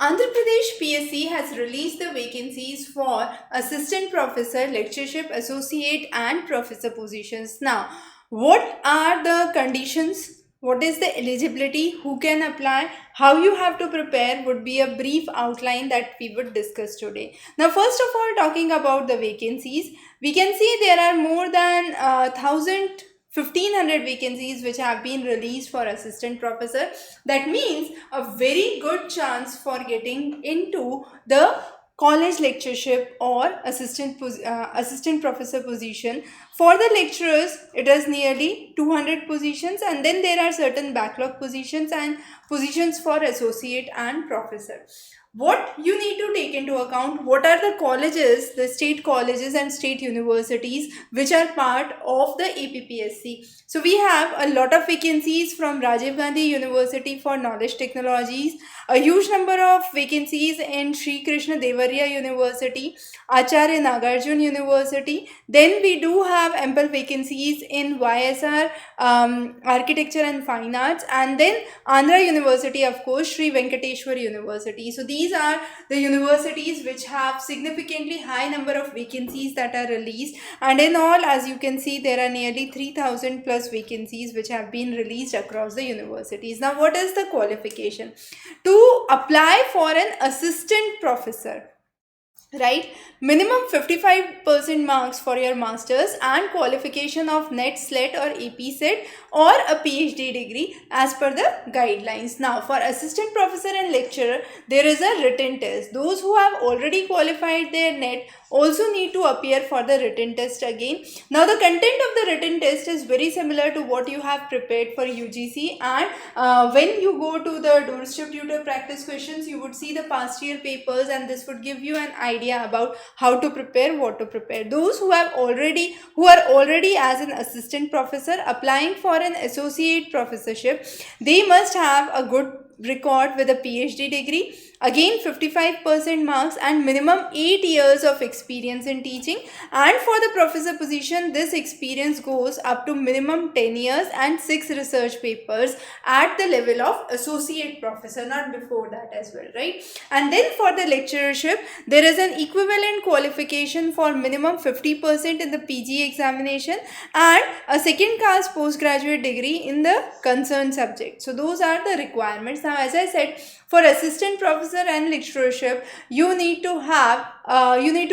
Andhra Pradesh PSC has released the vacancies for assistant professor, lecturership, associate and professor positions. Now, what are the conditions? What is the eligibility? Who can apply? How you have to prepare would be a brief outline that we would discuss today. Now, first of all, talking about the vacancies, we can see there are more than 1,500 vacancies which have been released for assistant professor. That means a very good chance for getting into the college lecturership or assistant professor position. For the lecturers, it is nearly 200 positions, and then there are certain backlog positions and positions for associate and professor. What you need to take into account, what are the colleges, the state colleges and state universities which are part of the APPSC. So we have a lot of vacancies from Rajiv Gandhi University for Knowledge Technologies, a huge number of vacancies in Sri Krishna Devariya University, Acharya Nagarjun University. Then we do have ample vacancies in YSR, Architecture and Fine Arts, and then Andhra University, of course, Sri Venkateshwar University. So these are the universities which have significantly high number of vacancies that are released, and in all, as you can see, there are nearly 3,000 plus vacancies which have been released across the universities. Now, what is the qualification to apply for an assistant professor? Right, minimum 55% marks for your masters and qualification of NET, SLET or APPSC or a PhD degree as per the guidelines. Now, for assistant professor and lecturer, there is a written test. Those who have already qualified their NET also need to appear for the written test again. Now, the content of the written test is very similar to what you have prepared for UGC, and when you go to the doorstep tutor practice questions, you would see the past year papers, and this would give you an idea about how to prepare, what to prepare. Those who are already as an assistant professor applying for an associate professorship, they must have a good record with a PhD degree, again 55% marks and minimum 8 years of experience in teaching. And for the professor position, this experience goes up to minimum 10 years and 6 research papers at the level of associate professor, not before that as well, right? And then for the lecturership, there is an equivalent qualification for minimum 50% in the PG examination and a second class postgraduate degree in the concerned subject. So those are the requirements. Now, as I said, for assistant professor and lecturership, you need to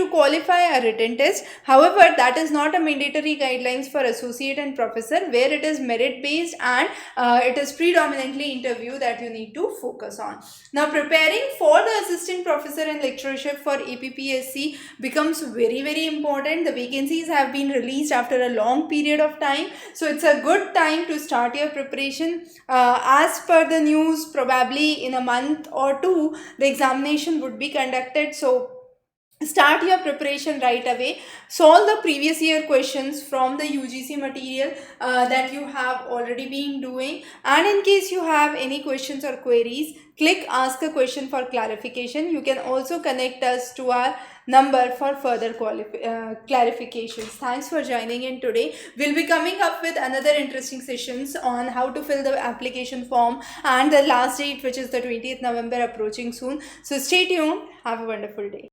qualify a written test. However, that is not a mandatory guidelines for associate and professor, where it is merit based and it is predominantly interview that you need to focus on. Now, preparing for the assistant professor and lecturership for APPSC becomes very, very important. The vacancies have been released after a long period of time, so it's a good time to start your preparation. As per the news, probably in a month or two, the examination would be conducted. So start your preparation right away. Solve the previous year questions from the UGC material that you have already been doing, and in case you have any questions or queries, click ask a question for clarification. You can also connect us to our number for further clarifications. Thanks for joining in today. We'll be coming up with another interesting sessions on how to fill the application form, and the last date, which is the 20th November, approaching soon. So stay tuned. Have a wonderful day.